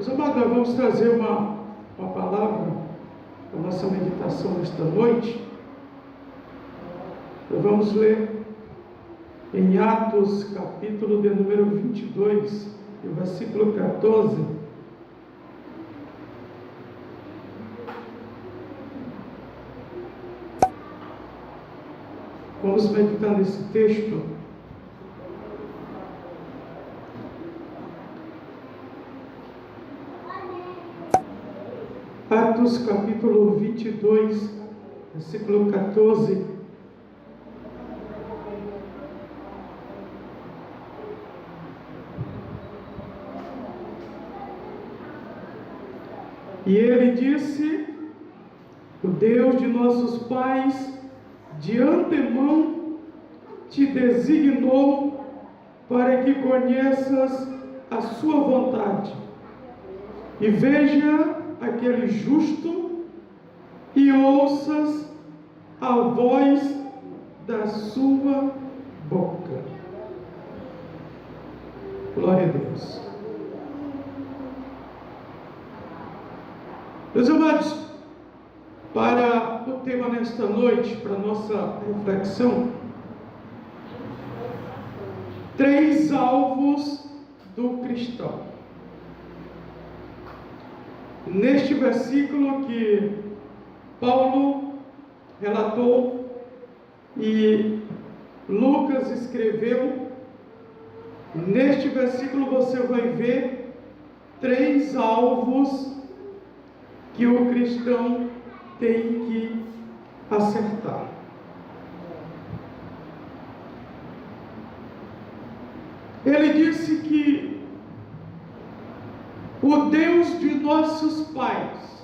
Meus amados, nós vamos trazer uma palavra para a nossa meditação nesta noite. Nós vamos ler em Atos, capítulo de número 22, e o versículo 14. Vamos meditar nesse texto. Atos capítulo 22, versículo 14. E ele disse: o Deus de nossos pais de antemão te designou para que conheças a sua vontade e veja aquele justo e ouças a voz da sua boca. Glória a Deus. Meus amados, para o tema nesta noite, para a nossa reflexão, 3 alvos do cristão. Neste versículo que Paulo relatou e Lucas escreveu, neste versículo você vai ver 3 alvos que o cristão tem que acertar. Ele disse que o Deus de nossos pais,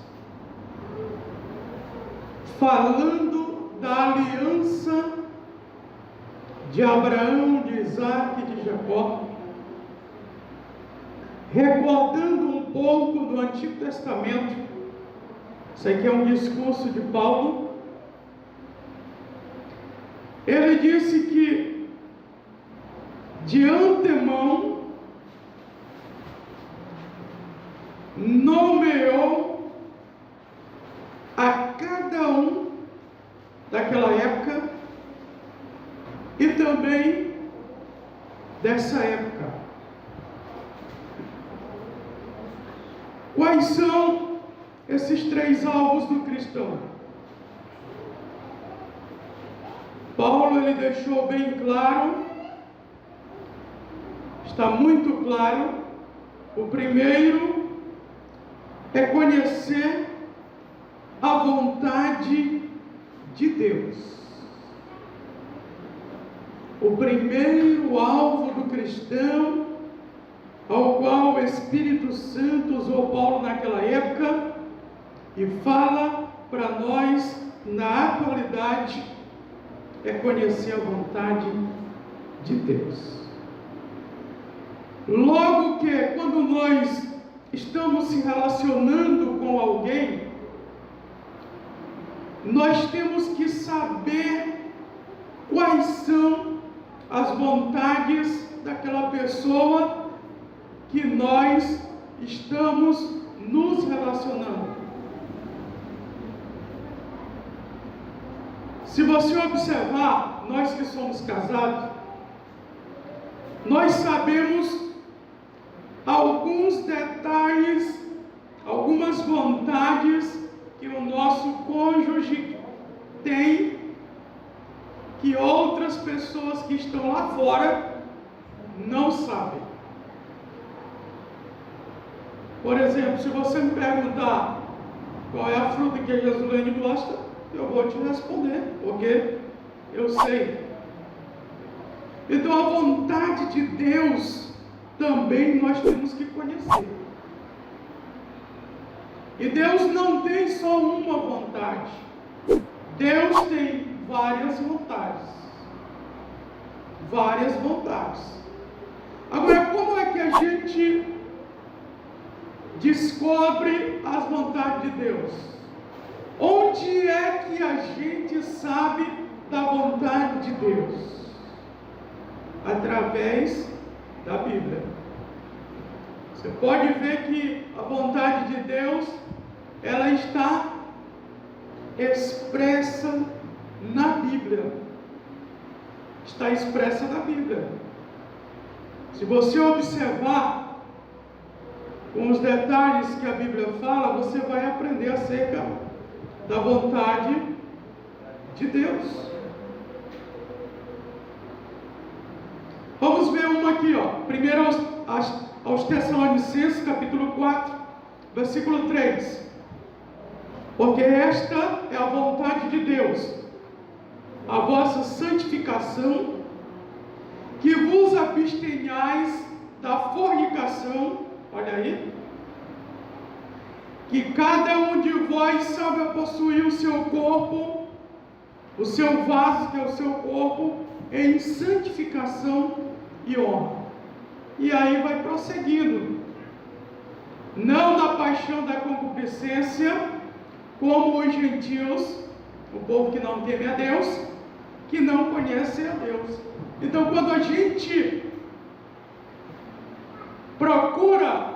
falando da aliança de Abraão, de Isaac e de Jacó, recordando um pouco do Antigo Testamento. Isso aqui é um discurso de Paulo. Ele disse que de antemão nomeou a cada um daquela época e também dessa época. Quais são esses 3 alvos do cristão? Paulo ele deixou bem claro, está muito claro. O primeiro é conhecer a vontade de Deus. O primeiro alvo do cristão, ao qual o Espírito Santo usou Paulo naquela época e fala para nós na atualidade, é conhecer a vontade de Deus. Logo que quando nós estamos se relacionando com alguém, nós temos que saber quais são as vontades daquela pessoa que nós estamos nos relacionando. Se você observar, nós que somos casados, nós sabemos alguns detalhes, algumas vontades que o nosso cônjuge tem, que outras pessoas que estão lá fora não sabem. Por exemplo, se você me perguntar qual é a fruta que a Jesulene gosta, eu vou te responder, porque eu sei. Então a vontade de Deus também nós temos que conhecer. E Deus não tem só uma vontade. Deus tem várias vontades. Várias vontades. Agora, como é que a gente descobre as vontades de Deus? Onde é que a gente sabe da vontade de Deus? Através da Bíblia. Você pode ver que a vontade de Deus, ela está expressa na Bíblia. Está expressa na Bíblia. Se você observar com os detalhes que a Bíblia fala, você vai aprender acerca da vontade de Deus. Vamos ver uma aqui, ó. Primeiro aos Tessalonicenses, capítulo 4, versículo 3. Porque esta é a vontade de Deus, a vossa santificação, que vos abstenhais da fornicação. Olha aí. Que cada um de vós saiba possuir o seu corpo, o seu vaso, que é o seu corpo, em santificação e honra. E aí vai prosseguindo. Não na paixão da concupiscência, como os gentios, o povo que não teme a Deus, que não conhece a Deus. Então, quando a gente procura,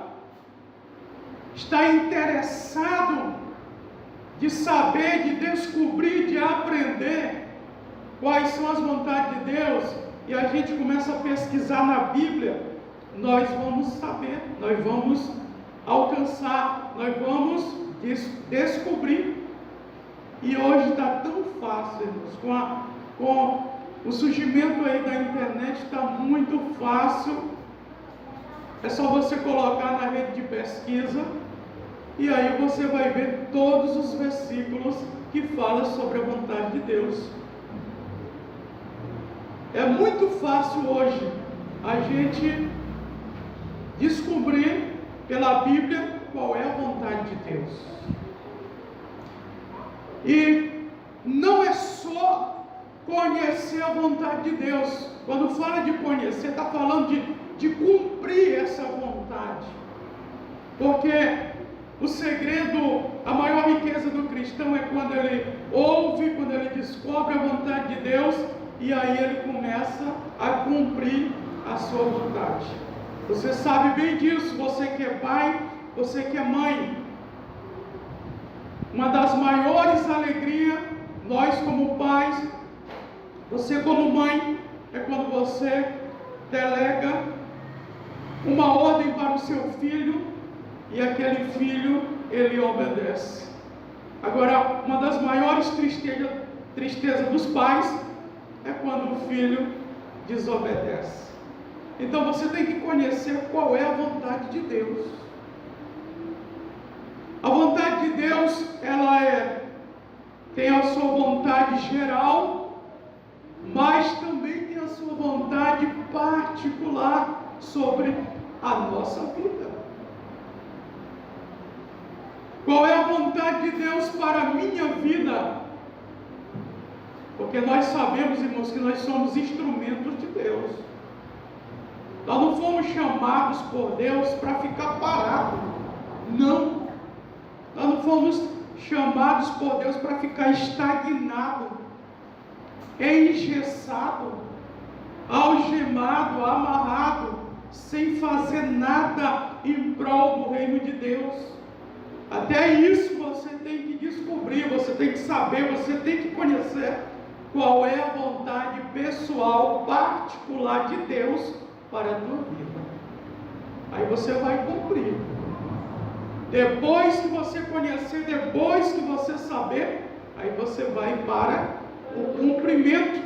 está interessado de saber, de descobrir, de aprender quais são as vontades de Deus, e a gente começa a pesquisar na Bíblia, nós vamos saber, nós vamos alcançar, nós vamos descobrir. E hoje está tão fácil, irmãos, com o surgimento aí da internet, está muito fácil. É só você colocar na rede de pesquisa, e aí você vai ver todos os versículos que falam sobre a vontade de Deus. É muito fácil hoje a gente descobrir pela Bíblia qual é a vontade de Deus. E não é só conhecer a vontade de Deus. Quando fala de conhecer, está falando de cumprir essa vontade. Porque o segredo, a maior riqueza do cristão é quando ele ouve, quando ele descobre a vontade de Deus, e aí ele começa a cumprir a sua vontade. Você sabe bem disso, você que é pai, você que é mãe. Uma das maiores alegrias, nós como pais, você como mãe, é quando você delega uma ordem para o seu filho, e aquele filho, ele obedece. Agora, uma das maiores tristezas dos pais é quando o filho desobedece. Então você tem que conhecer qual é a vontade de Deus. A vontade de Deus, ela tem a sua vontade geral, mas também tem a sua vontade particular sobre a nossa vida. Qual é a vontade de Deus para a minha vida? Porque nós sabemos, irmãos, que nós somos instrumentos de Deus. Nós não fomos chamados por Deus para ficar parados. Não. Nós não fomos chamados por Deus para ficar estagnado, engessado, algemado, amarrado, sem fazer nada em prol do reino de Deus. Até isso você tem que descobrir, você tem que saber, você tem que conhecer qual é a vontade pessoal, particular de Deus para a tua vida. Aí você vai cumprir. Depois que você conhecer, depois que você saber, aí você vai para o cumprimento.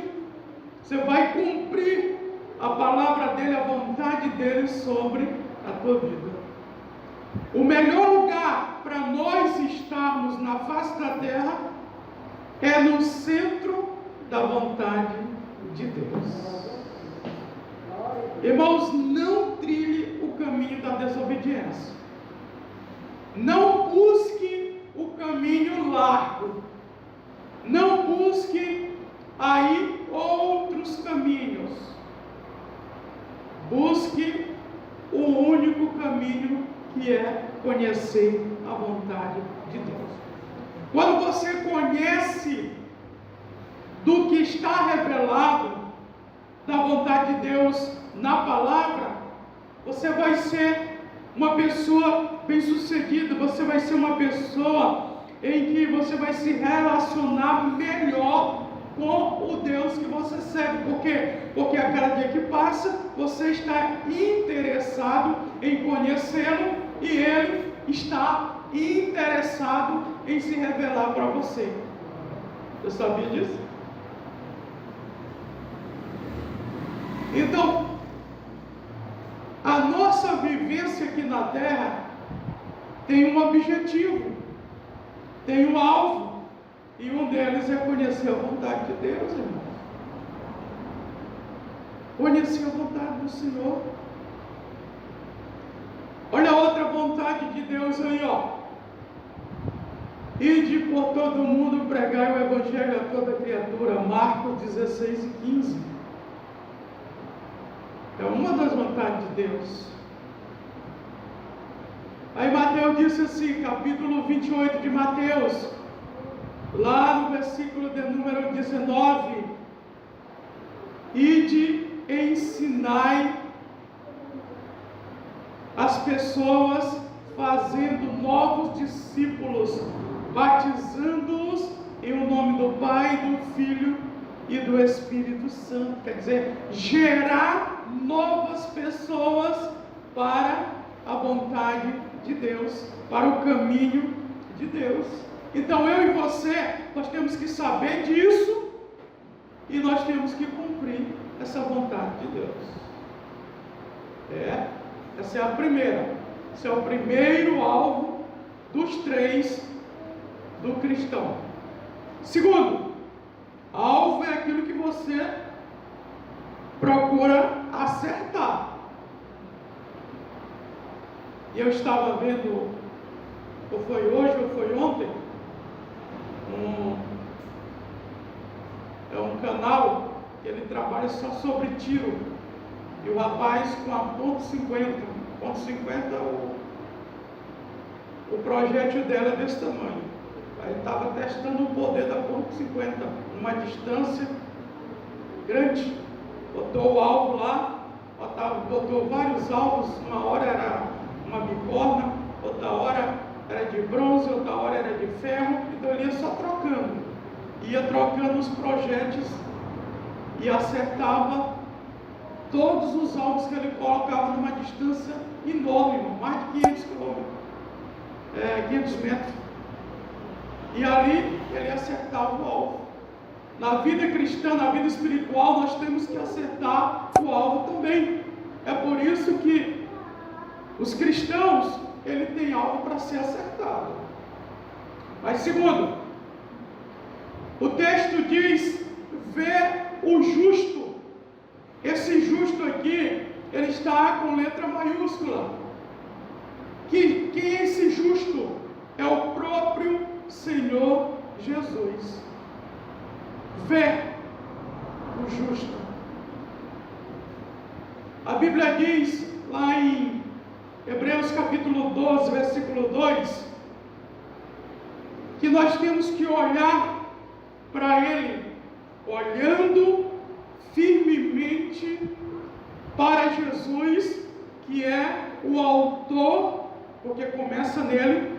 Você vai cumprir a palavra dele, a vontade dele sobre a tua vida. O melhor lugar para nós estarmos na face da terra é no centro da vontade de Deus. Irmãos, não trilhe o caminho da desobediência. Não busque o caminho largo. Não busque aí outros caminhos. Busque o único caminho, que é conhecer a vontade de Deus. Quando você conhece do que está revelado da vontade de Deus na palavra, você vai ser uma pessoa bem-sucedida, você vai ser uma pessoa em que você vai se relacionar melhor com o Deus que você serve. Por quê? Porque a cada dia que passa, você está interessado em conhecê-lo e ele está interessado em se revelar para você. Você sabia disso? Então, a nossa vivência aqui na Terra tem um objetivo, tem um alvo, e um deles é conhecer a vontade de Deus, irmãos. Conhecer a vontade do Senhor. Olha a outra vontade de Deus aí, ó. Ide por todo mundo pregai o Evangelho a toda criatura. Marcos 16 e 15. É uma das vontades de Deus. Aí Mateus disse assim, capítulo 28 de Mateus, lá no versículo de número 19: Ide ensinai as pessoas, fazendo novos discípulos, batizando-os em o nome do Pai, do Filho e do Espírito Santo. Quer dizer, gerar novas pessoas para a vontade de Deus, para o caminho de Deus. Então eu e você, nós temos que saber disso e nós temos que cumprir essa vontade de Deus. Essa é a primeira. Esse é o primeiro alvo dos 3 do cristão. Segundo, alvo é aquilo que você procura acertar. E eu estava vendo, ou foi hoje ou foi ontem, um canal que ele trabalha só sobre tiro. E o rapaz com a .50, o projétil dela é desse tamanho. Aí ele estava testando o poder da .50 numa distância grande. Botou o alvo lá, botou vários alvos. Uma hora era uma bicorna, outra hora era de bronze, outra hora era de ferro. Então ele ia só trocando, ia trocando os projéteis e acertava todos os alvos que ele colocava numa distância enorme, mais de 500 metros. E ali ele acertava o alvo. Na vida cristã, na vida espiritual, nós temos que acertar o alvo também. É por isso que os cristãos, ele tem alvo para ser acertado. Mas segundo, o texto diz: vê o justo. Esse justo aqui, ele está com letra maiúscula. Quem é esse justo? É o próprio Senhor Jesus. Vê o justo. A Bíblia diz lá em Hebreus capítulo 12, versículo 2, que nós temos que olhar para Ele, olhando firmemente para Jesus, que é o autor, porque começa nele,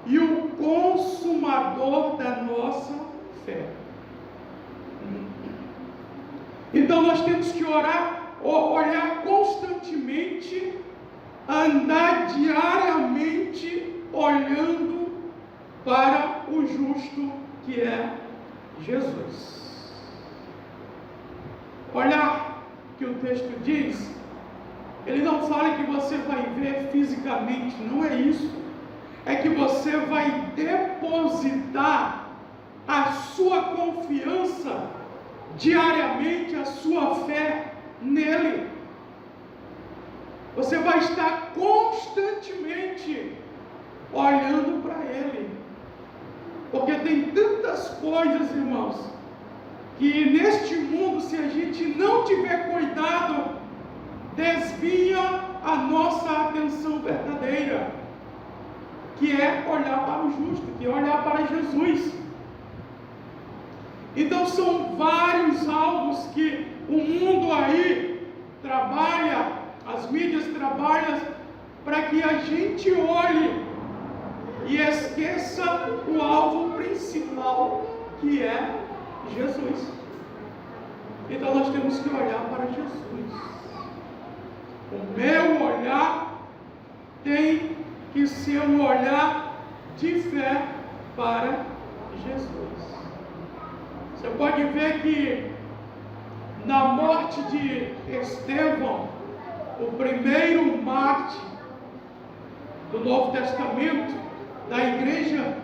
e o consumador da nossa fé. Então nós temos que olhar constantemente, andar diariamente olhando para o justo, que é Jesus. Olhar, que o texto diz, ele não fala que você vai ver fisicamente, não é isso. É que você vai depositar a sua confiança diariamente, a sua fé nele. Você vai estar constantemente olhando para ele, porque tem tantas coisas, irmãos, que neste mundo, se a gente não tiver cuidado, desvia a nossa atenção verdadeira, que é olhar para o justo, que é olhar para Jesus. Então são vários alvos que o mundo aí trabalha, as mídias trabalham para que a gente olhe e esqueça o alvo principal, que é Jesus. Então nós temos que olhar para Jesus. O meu olhar tem que ser um olhar de fé para Jesus. Você pode ver que na morte de Estevão, o primeiro mártir do Novo Testamento, da igreja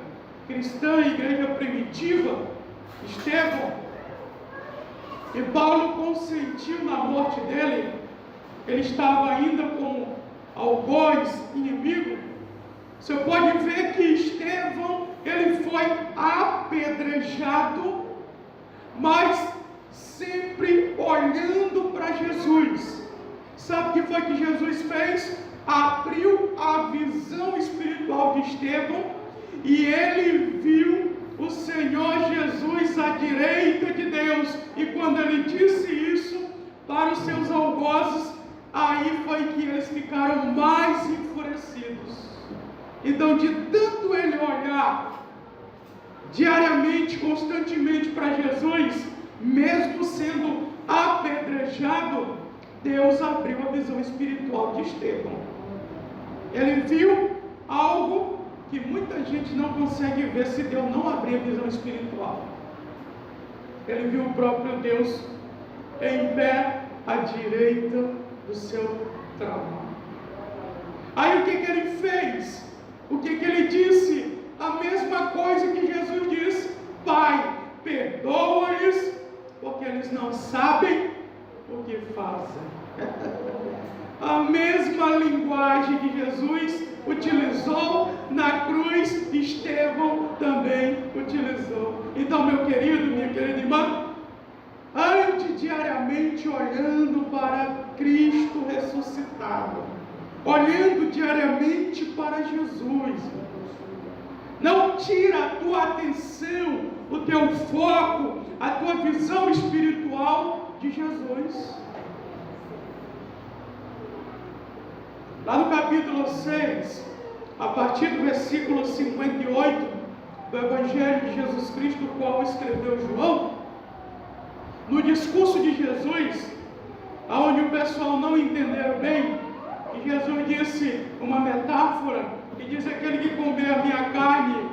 cristã, igreja primitiva, Estevão, e Paulo consentiu na morte dele. Ele estava ainda com algoz inimigo. Você pode ver que Estevão, ele foi apedrejado, mas sempre olhando para Jesus. Sabe o que foi que Jesus fez? Abriu a visão espiritual de Estevão e ele viu o Senhor Jesus à direita de Deus. E quando ele disse isso para os seus algozes, aí foi que eles ficaram mais enfurecidos. Então, de tanto ele olhar diariamente, constantemente para Jesus, mesmo sendo apedrejado, Deus abriu a visão espiritual de Estevão. Ele viu algo que muita gente não consegue ver se Deus não abrir a visão espiritual. Ele viu o próprio Deus em pé à direita do seu trono. Aí o que ele fez? O que ele disse? A mesma coisa que Jesus disse: Pai, perdoa-lhes, porque eles não sabem o que fazem. A mesma linguagem que Jesus utilizou na cruz, Estevão também utilizou. Então, meu querido, minha querida irmã, ande diariamente olhando para Cristo ressuscitado, olhando diariamente para Jesus. Não tira a tua atenção, o teu foco, a tua visão espiritual de Jesus. Lá no capítulo 6, a partir do versículo 58 do Evangelho de Jesus Cristo, o qual escreveu João, no discurso de Jesus, onde o pessoal não entendeu bem, que Jesus disse uma metáfora, que diz: aquele que comer a minha carne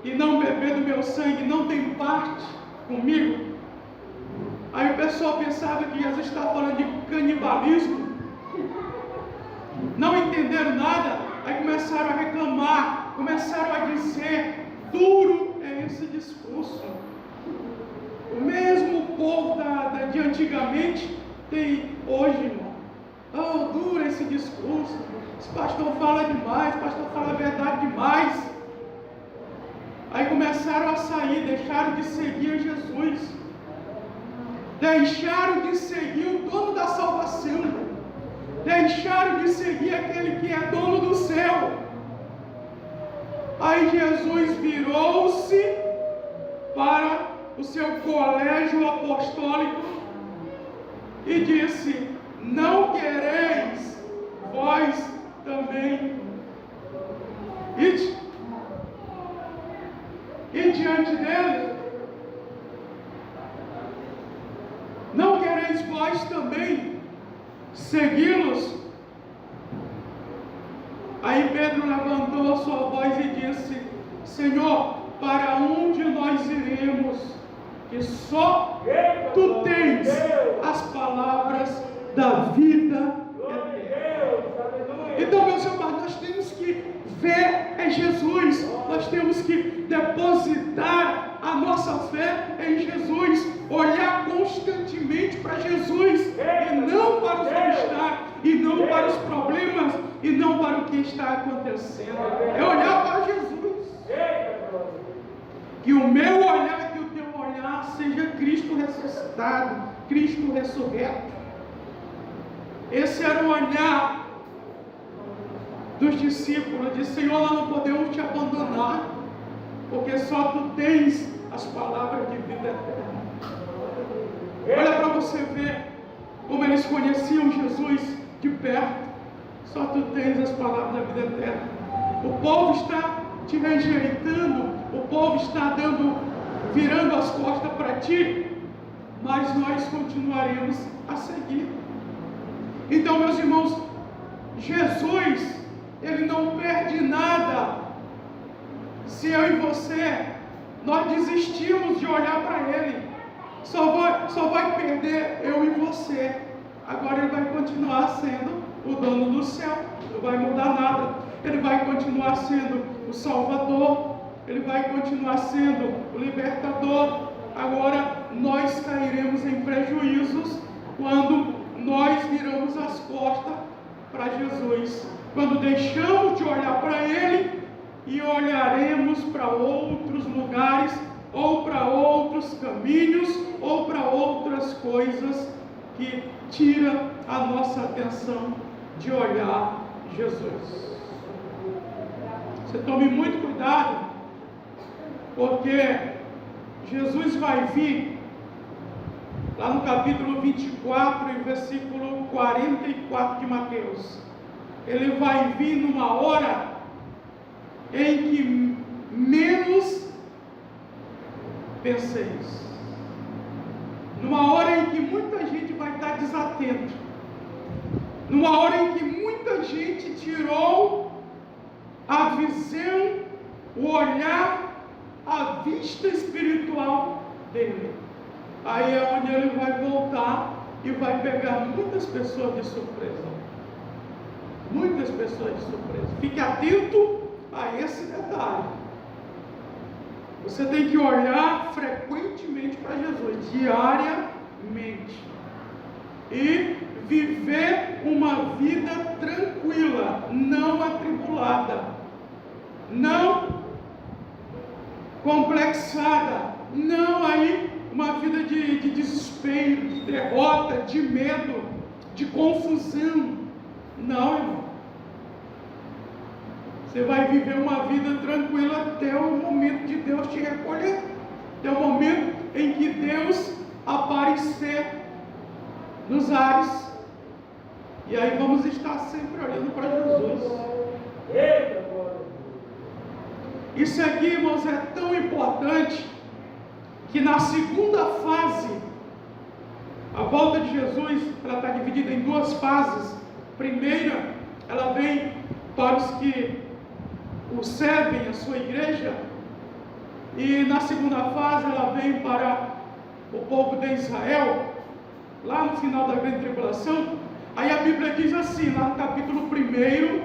e não beber do meu sangue não tem parte comigo. Aí o pessoal pensava que Jesus estava falando de canibalismo. Não entenderam nada, aí começaram a reclamar, começaram a dizer: duro é esse discurso. O mesmo povo de antigamente tem hoje, irmão. Oh, duro esse discurso. Esse pastor fala demais, o pastor fala a verdade demais. Aí começaram a sair, deixaram de seguir Jesus, deixaram de seguir o dono da salvação, deixaram de seguir aquele que é dono do céu. Aí Jesus virou-se para o seu colégio apostólico e disse: não quereis vós também ide? E diante dele: não quereis vós também segui-los? Aí Pedro levantou a sua voz e disse: Senhor, para onde nós iremos? Que só tu tens as palavras da vida eterna. Então, meus amados, nós temos que ver em Jesus, nós temos que depositar a nossa fé em Jesus, olhar constantemente para Jesus, e não para os obstáculos, e não para os problemas, e não para o que está acontecendo. É olhar para Jesus. Que o meu olhar, que o teu olhar seja Cristo ressuscitado, Cristo ressurreto. Esse era o olhar dos discípulos. Disse: Senhor, nós não podemos te abandonar, porque só tu tens as palavras de vida eterna. Olha para você ver como eles conheciam Jesus de perto. Só tu tens as palavras da vida eterna. O povo está te rejeitando, o povo está virando as costas para ti, mas nós continuaremos a seguir. Então, meus irmãos, Jesus, Ele não perde nada se eu e você, nós desistimos de olhar para Ele. Só vai perder eu e você. Agora Ele vai continuar sendo o dono do céu, não vai mudar nada. Ele vai continuar sendo o Salvador, Ele vai continuar sendo o Libertador. Agora nós cairemos em prejuízos quando nós viramos as costas para Jesus, quando deixamos de olhar para Ele e olharemos para outros lugares, ou para outros caminhos, ou para outras coisas que tiram a nossa atenção de olhar Jesus. Você tome muito cuidado, porque Jesus vai vir, lá no capítulo 24, e versículo 44 de Mateus. Ele vai vir numa hora em que menos penseis. Numa hora em que muita gente vai estar desatento. Numa hora em que muita gente tirou a visão, o olhar, a vista espiritual dele. Aí é onde ele vai voltar e vai pegar muitas pessoas de surpresa. Muitas pessoas de surpresa. Fique atento a esse detalhe. Você tem que olhar frequentemente para Jesus, diariamente, e viver uma vida tranquila, não atribulada, não complexada, não aí uma vida de desespero, de derrota, de medo, de confusão. Não, irmão. Você vai viver uma vida tranquila até o momento de Deus te recolher, até o momento em que Deus aparecer nos ares. E aí vamos estar sempre olhando para Jesus. Isso aqui, irmãos, é tão importante que na segunda fase, a volta de Jesus, ela está dividida em duas fases. Primeira, ela vem para os que o servem, a sua igreja, e na segunda fase ela vem para o povo de Israel, lá no final da grande tribulação. Aí a Bíblia diz assim, lá no capítulo 1,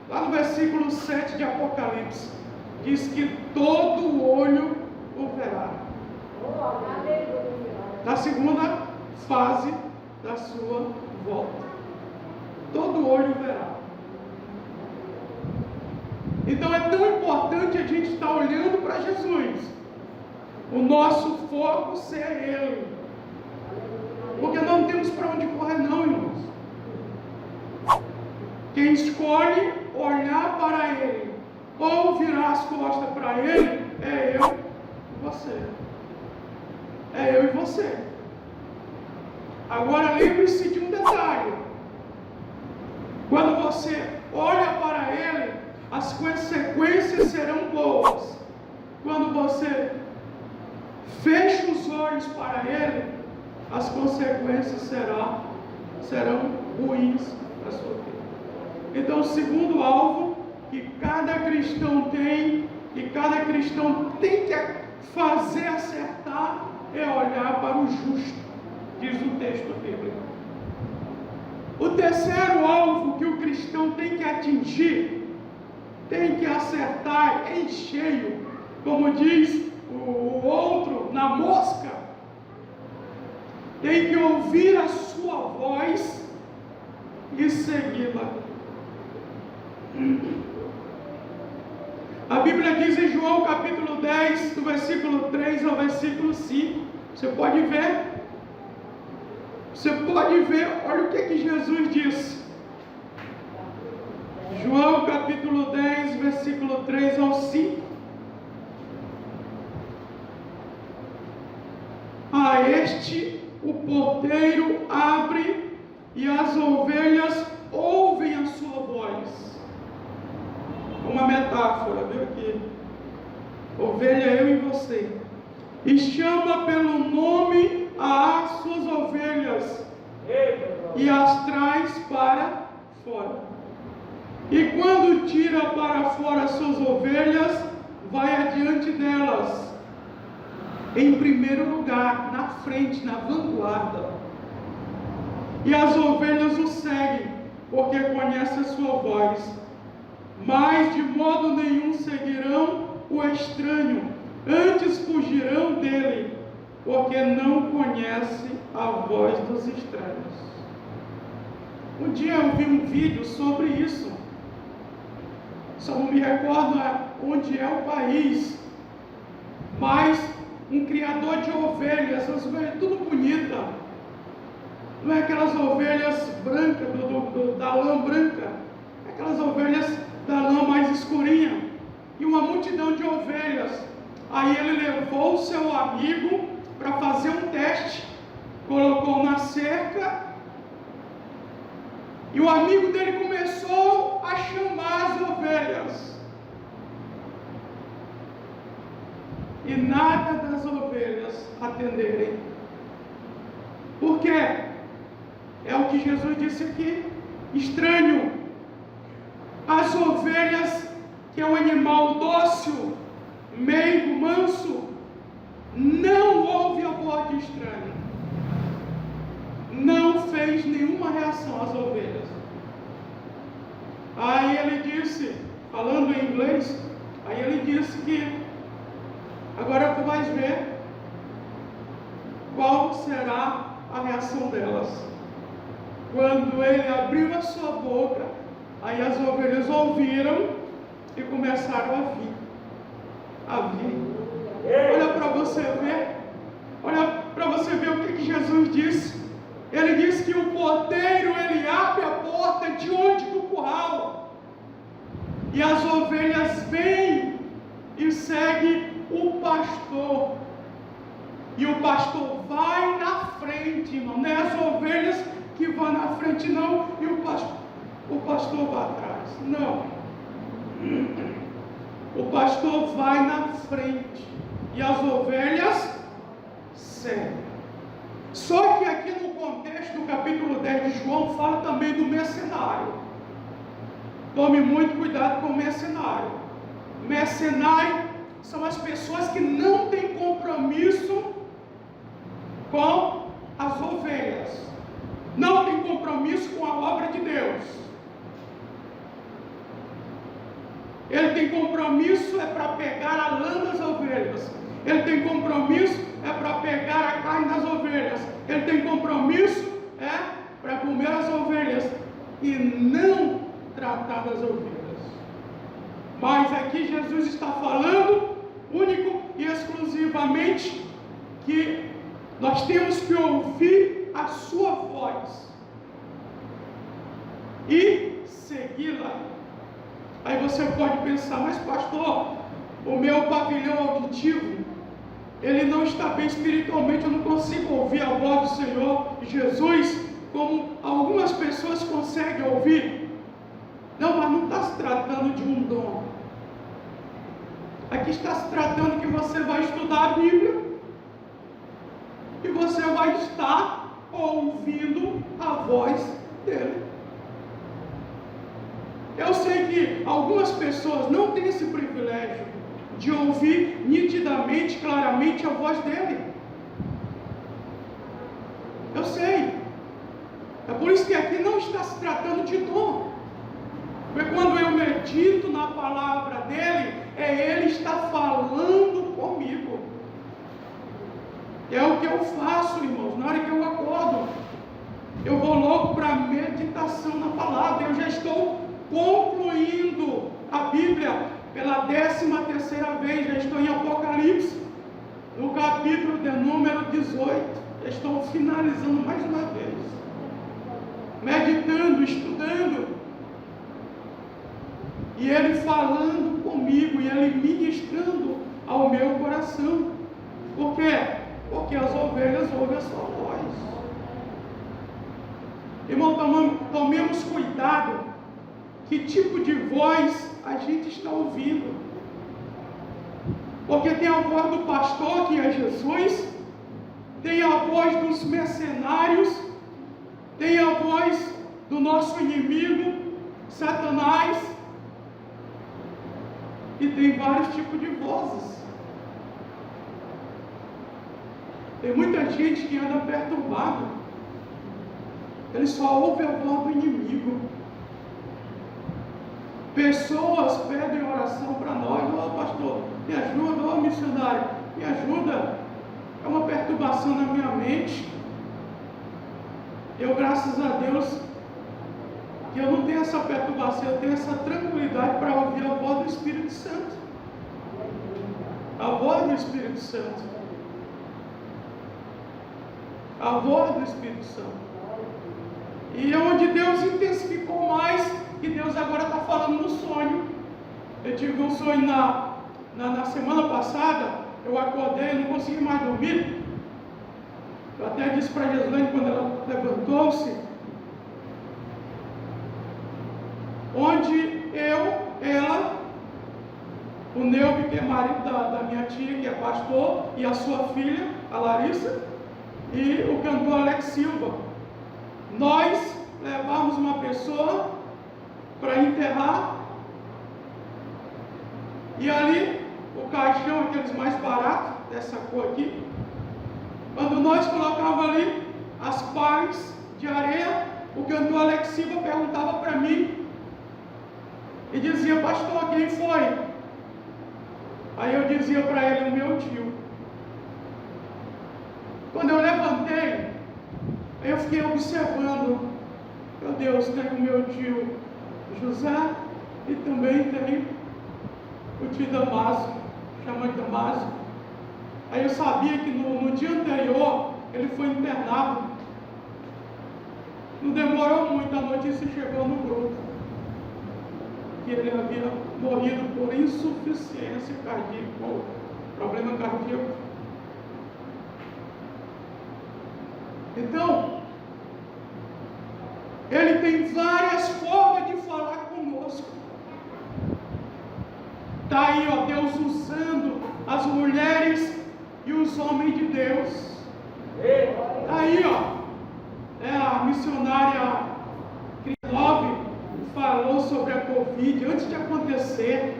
lá no versículo 7 de Apocalipse, diz que todo olho o verá. Na segunda fase da sua volta, todo olho verá. Então é tão importante a gente estar olhando para Jesus, o nosso foco ser Ele, porque não temos para onde correr não, irmãos. Quem escolhe olhar para Ele, ou virar as costas para Ele, é eu e você. É eu e você. Agora lembre-se de um detalhe: quando você olha para Ele, as consequências serão boas. Quando você fecha os olhos para Ele, as consequências serão ruins para a sua vida. Então, o segundo alvo que cada cristão tem, que cada cristão tem que fazer acertar, é olhar para o justo, diz o texto bíblico. O terceiro alvo que o cristão tem que atingir, tem que acertar em cheio, como diz o outro, na mosca, tem que ouvir a sua voz e segui-la. A Bíblia diz em João capítulo 10, do versículo 3 ao versículo 5, você pode ver, olha o que Jesus disse. João capítulo 10, versículo 3 ao 5. A este o porteiro abre, e as ovelhas ouvem a sua sua voz. Uma metáfora, viu aqui? Ovelha, eu e você. E chama pelo nome as suas ovelhas e as traz para fora. E quando tira para fora as suas ovelhas, vai adiante delas, em primeiro lugar, na frente, na vanguarda. E as ovelhas o seguem, porque conhecem a sua voz. Mas de modo nenhum seguirão o estranho, antes fugirão dele, porque não conhecem a voz dos estranhos. Um dia eu vi um vídeo sobre isso, só não me recordo onde é o país, mas um criador de ovelhas, as ovelhas tudo bonita, não é aquelas ovelhas brancas, da lã branca, é aquelas ovelhas da lã mais escurinha, e uma multidão de ovelhas. Aí ele levou o seu amigo para fazer um teste, colocou na cerca, e o amigo dele começou a chamar as ovelhas, e nada das ovelhas atenderem. Por quê? É o que Jesus disse aqui, estranho. As ovelhas, que é um animal dócil, meigo, manso, não ouve a voz de estranho. Não fez nenhuma reação às ovelhas. Aí ele disse, falando em inglês, aí ele disse que agora tu vais ver qual será a reação delas. Quando ele abriu a sua boca, aí as ovelhas ouviram e começaram a vir. Olha para você ver, olha para você ver o que Jesus disse. Ele disse que o porteiro, ele abre a porta diante do curral, e as ovelhas vêm e seguem o pastor, e o pastor vai na frente, irmão. Não é as ovelhas que vão na frente, não, e o pastor vai atrás, não. O pastor vai na frente e as ovelhas seguem. Só que aqui no contexto do capítulo 10 de João fala também do mercenário. Tome muito cuidado com o mercenário. Mercenário são as pessoas que não têm compromisso com as ovelhas, não têm compromisso com a obra de Deus. Ele tem compromisso para pegar a lã das ovelhas. Ele tem compromisso para pegar a carne das ovelhas. Ele tem compromisso para comer as ovelhas e não tratar das ovelhas. Mas aqui Jesus está falando único e exclusivamente que nós temos que ouvir a sua voz e segui-la. Aí você pode pensar, mas pastor, o meu pavilhão auditivo, ele não está bem espiritualmente, eu não consigo ouvir a voz do Senhor Jesus como algumas pessoas conseguem ouvir. Não, mas não está se tratando de um dom. Aqui está se tratando que você vai estudar a Bíblia e você vai estar ouvindo a voz dele. Eu sei que algumas pessoas não têm esse privilégio de ouvir nitidamente, claramente a voz dele. Eu sei. É por isso que aqui não está se tratando de dom. Porque quando eu medito na palavra dele, ele está falando comigo. É o que eu faço, irmãos. Na hora que eu acordo, eu vou logo para a meditação na palavra. Eu já estou concluindo a Bíblia pela 13ª vez. Já estou em Apocalipse, no capítulo de número 18. Já estou finalizando mais uma vez, meditando, estudando, e ele falando comigo, e ele ministrando ao meu coração. Por quê? Porque as ovelhas ouvem a sua voz. Irmão, tomemos cuidado que tipo de voz a gente está ouvindo. Porque tem a voz do pastor, que é Jesus, tem a voz dos mercenários, tem a voz do nosso inimigo, Satanás, e tem vários tipos de vozes. Tem muita gente que anda perturbado, ele só ouve a voz do inimigo. Pessoas pedem oração para nós: ô pastor, me ajuda, ô missionário, me ajuda. É uma perturbação na minha mente. Eu, graças a Deus, que eu não tenho essa perturbação, eu tenho essa tranquilidade para ouvir a voz do Espírito Santo. A voz do Espírito Santo. A voz do Espírito Santo. E é onde Deus intensificou mais, que Deus agora está falando no sonho. Eu tive um sonho na semana passada, eu acordei, não consegui mais dormir. Eu até disse para a Jeslane quando ela levantou-se, onde ela, o Neubi, que é marido da minha tia, que é pastor, e a sua filha, a Larissa, e o cantor Alex Silva, nós levamos uma pessoa para enterrar, e ali o caixão, aqueles mais baratos, dessa cor aqui, quando nós colocávamos ali as pás de areia, o cantor Alex Silva perguntava para mim e dizia: pastor, quem foi? Aí eu dizia para ele: o meu tio. Quando eu levantei, eu fiquei observando: meu Deus, tem o meu tio José e também tem o tio Damásio, chama de Damásio. Aí eu sabia que no dia anterior ele foi internado. Não demorou muito, a notícia chegou no grupo que ele havia morrido por insuficiência cardíaca, ou problema cardíaco. Então, ele tem várias formas de falar conosco. Está aí, ó, Deus usando as mulheres e os homens de Deus. Está aí, ó, a missionária Cristóvão falou sobre a Covid antes de acontecer.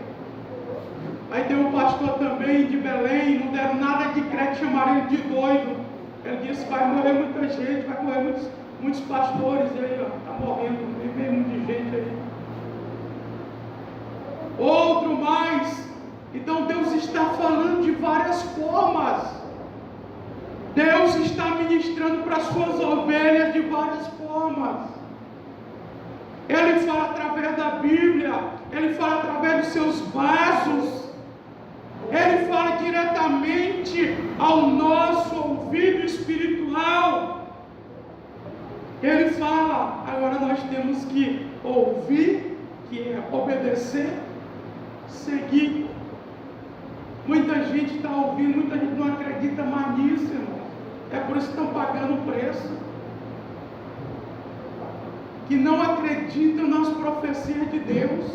Aí tem um pastor também de Belém, não deram nada de crédito, chamaram ele de doido. Ele disse: vai morrer muita gente, vai morrer muitos pastores aí, ó, está morrendo, meio muita gente aí. Outro mais. Então Deus está falando de várias formas. Deus está ministrando para as suas ovelhas de várias formas. Ele fala através da Bíblia, Ele fala através dos seus vasos, Ele fala diretamente ao nosso ouvido espiritual. Ele fala, agora nós temos que ouvir, que é obedecer, seguir. Muita gente está ouvindo, muita gente não acredita mais nisso, irmão. É por isso que estão pagando o preço. Que não acreditam nas profecias de Deus.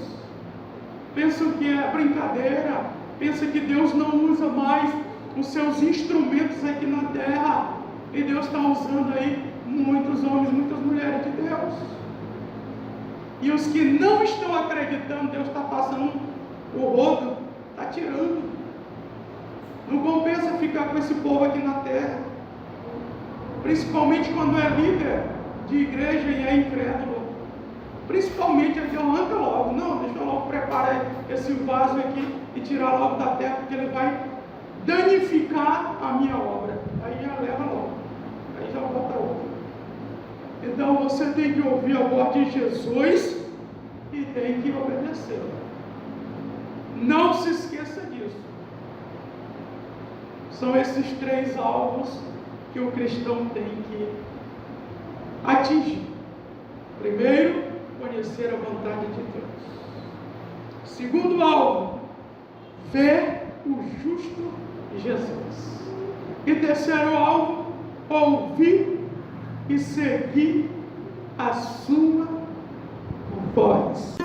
Pensam que é brincadeira. Pensam que Deus não usa mais os seus instrumentos aqui na terra. E Deus está usando aí muitos homens, muitas mulheres de Deus. E os que não estão acreditando, Deus está passando o rodo, está tirando. Não compensa ficar com esse povo aqui na terra. Principalmente quando é líder de igreja e é incrédulo. Principalmente aqui, arranca logo. Não, deixa eu logo preparar esse vaso aqui e tirar logo da terra, porque ele vai danificar a minha obra. Aí já leva logo. Aí já bota outro. Então você tem que ouvir a voz de Jesus e tem que obedecer. Não se esqueça disso. São esses 3 alvos que o cristão tem que atingir. Primeiro, conhecer a vontade de Deus. Segundo alvo, ver o justo Jesus. E terceiro alvo, ouvir e seguir a sua voz.